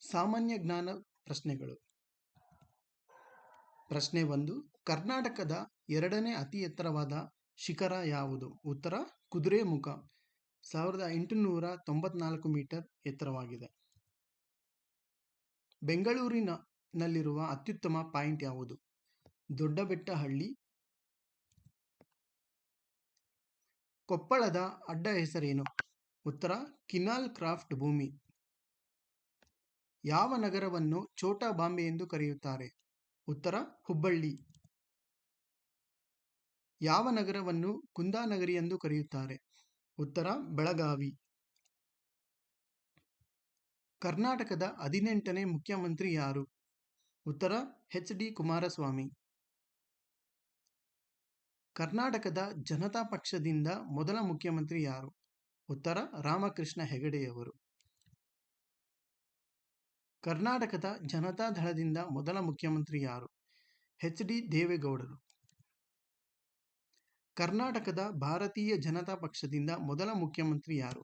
ಸಾಮಾನ್ಯ ಜ್ಞಾನ ಪ್ರಶ್ನೆಗಳು. ಪ್ರಶ್ನೆ 1. ಕರ್ನಾಟಕದ ಎರಡನೇ ಅತಿ ಎತ್ತರವಾದ ಶಿಖರ ಯಾವುದು? ಉತ್ತರ ಕುದುರೆಮುಖ, 1894 ಮೀಟರ್ ಎತ್ತರವಾಗಿದೆ. ಬೆಂಗಳೂರಿನಲ್ಲಿರುವ ಅತ್ಯುತ್ತಮ ಪಾಯಿಂಟ್ ಯಾವುದು? ದೊಡ್ಡಬೆಟ್ಟಹಳ್ಳಿ. ಕೊಪ್ಪಳದ ಅಡ್ಡ ಹೆಸರೇನು? ಉತ್ತರ ಕಿನಾಲ್ ಕ್ರಾಫ್ಟ್ ಭೂಮಿ. ಯಾವ ನಗರವನ್ನು ಛೋಟಾ ಬಾಂಬೆ ಎಂದು ಕರೆಯುತ್ತಾರೆ? ಉತ್ತರ ಹುಬ್ಬಳ್ಳಿ. ಯಾವ ನಗರವನ್ನು ಕುಂದಾನಗರಿ ಎಂದು ಕರೆಯುತ್ತಾರೆ? ಉತ್ತರ ಬೆಳಗಾವಿ. ಕರ್ನಾಟಕದ 18ನೇ ಮುಖ್ಯಮಂತ್ರಿ ಯಾರು? ಉತ್ತರ ಎಚ್.ಡಿ. ಕುಮಾರಸ್ವಾಮಿ. ಕರ್ನಾಟಕದ ಜನತಾ ಪಕ್ಷದಿಂದ ಮೊದಲ ಮುಖ್ಯಮಂತ್ರಿ ಯಾರು? ಉತ್ತರ ರಾಮಕೃಷ್ಣ ಹೆಗಡೆಯವರು. ಕರ್ನಾಟಕದ ಜನತಾ ದಳದಿಂದ ಮೊದಲ ಮುಖ್ಯಮಂತ್ರಿ ಯಾರು? ಎಚ್.ಡಿ. ದೇವೇಗೌಡರು. ಕರ್ನಾಟಕದ ಭಾರತೀಯ ಜನತಾ ಪಕ್ಷದಿಂದ ಮೊದಲ ಮುಖ್ಯಮಂತ್ರಿ ಯಾರು?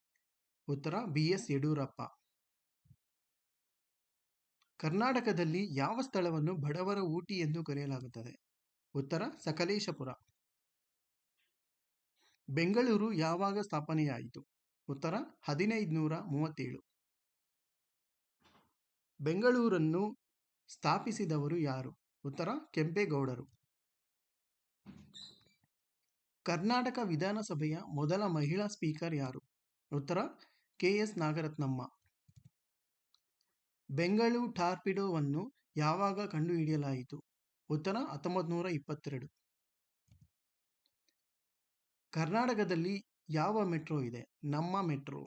ಉತ್ತರ ಬಿ.ಎಸ್. ಯಡಿಯೂರಪ್ಪ. ಕರ್ನಾಟಕದಲ್ಲಿ ಯಾವ ಸ್ಥಳವನ್ನು ಬಡವರ ಊಟಿ ಎಂದು ಕರೆಯಲಾಗುತ್ತದೆ? ಉತ್ತರ ಸಕಲೇಶಪುರ. ಬೆಂಗಳೂರು ಯಾವಾಗ ಸ್ಥಾಪನೆಯಾಯಿತು? ಉತ್ತರ 1537. ಬೆಂಗಳೂರನ್ನು ಸ್ಥಾಪಿಸಿದವರು ಯಾರು? ಉತ್ತರ ಕೆಂಪೇಗೌಡರು. ಕರ್ನಾಟಕ ವಿಧಾನಸಭೆಯ ಮೊದಲ ಮಹಿಳಾ ಸ್ಪೀಕರ್ ಯಾರು? ಉತ್ತರ ಕೆ.ಎಸ್. ನಾಗರತ್ನಮ್ಮ. ಬೆಂಗಳೂರು ಟಾರ್ಪಿಡೋವನ್ನು ಯಾವಾಗ ಕಂಡುಹಿಡಿಯಲಾಯಿತು? ಉತ್ತರ 1922. ಕರ್ನಾಟಕದಲ್ಲಿ ಯಾವ ಮೆಟ್ರೋ ಇದೆ? ನಮ್ಮ ಮೆಟ್ರೋ.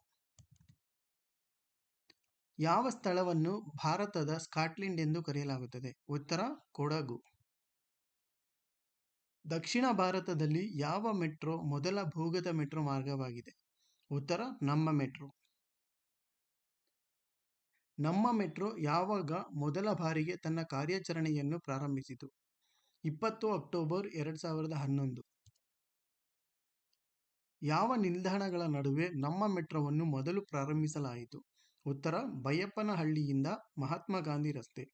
ಯಾವ ಸ್ಥಳವನ್ನು ಭಾರತದ ಸ್ಕಾಟ್ಲೆಂಡ್ ಎಂದು ಕರೆಯಲಾಗುತ್ತದೆ? ಉತ್ತರ ಕೊಡಗು. ದಕ್ಷಿಣ ಭಾರತದಲ್ಲಿ ಯಾವ ಮೆಟ್ರೋ ಮೊದಲ ಭೂಗತ ಮೆಟ್ರೋ ಮಾರ್ಗವಾಗಿದೆ? ಉತ್ತರ ನಮ್ಮ ಮೆಟ್ರೋ. ನಮ್ಮ ಮೆಟ್ರೋ ಯಾವಾಗ ಮೊದಲ ಬಾರಿಗೆ ತನ್ನ ಕಾರ್ಯಾಚರಣೆಯನ್ನು ಪ್ರಾರಂಭಿಸಿತು? 20 ಅಕ್ಟೋಬರ್ 2011. ಯಾವ ನಿಲ್ದಾಣಗಳ ನಡುವೆ ನಮ್ಮ ಮೆಟ್ರೋವನ್ನು ಮೊದಲು ಪ್ರಾರಂಭಿಸಲಾಯಿತು? ಉತ್ತರ ಬೈಯಪ್ಪನಹಳ್ಳಿಯಿಂದ ಮಹಾತ್ಮ ಗಾಂಧಿ ರಸ್ತೆ.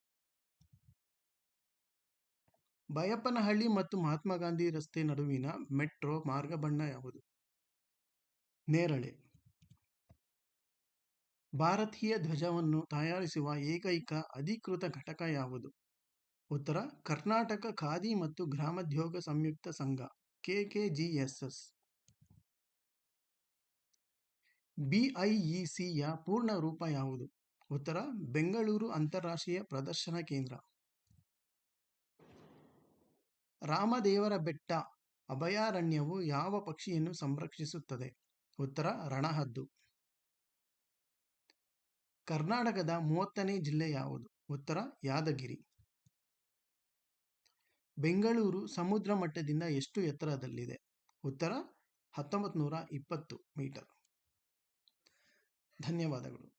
ಬೈಯಪ್ಪನಹಳ್ಳಿ ಮತ್ತು ಮಹಾತ್ಮ ಗಾಂಧಿ ರಸ್ತೆ ನಡುವಿನ ಮೆಟ್ರೋ ಮಾರ್ಗ ಬಣ್ಣ ಯಾವುದು? ನೇರಳೆ. ಭಾರತೀಯ ಧ್ವಜವನ್ನು ತಯಾರಿಸುವ ಏಕೈಕ ಅಧಿಕೃತ ಘಟಕ ಯಾವುದು? ಉತ್ತರ ಕರ್ನಾಟಕ ಖಾದಿ ಮತ್ತು ಗ್ರಾಮೋದ್ಯೋಗ ಸಂಯುಕ್ತ ಸಂಘ KKGSS. BIECಯ ಪೂರ್ಣ ರೂಪ ಯಾವುದು? ಉತ್ತರ ಬೆಂಗಳೂರು ಅಂತಾರಾಷ್ಟ್ರೀಯ ಪ್ರದರ್ಶನ ಕೇಂದ್ರ. ರಾಮದೇವರ ಬೆಟ್ಟ ಅಭಯಾರಣ್ಯವು ಯಾವ ಪಕ್ಷಿಯನ್ನು ಸಂರಕ್ಷಿಸುತ್ತದೆ? ಉತ್ತರ ರಣಹದ್ದು. ಕರ್ನಾಟಕದ 30ನೇ ಜಿಲ್ಲೆ ಯಾವುದು? ಉತ್ತರ ಯಾದಗಿರಿ. ಬೆಂಗಳೂರು ಸಮುದ್ರ ಮಟ್ಟದಿಂದ ಎಷ್ಟು ಎತ್ತರದಲ್ಲಿದೆ? ಉತ್ತರ 1920 ಮೀಟರ್. ಧನ್ಯವಾದಗಳು.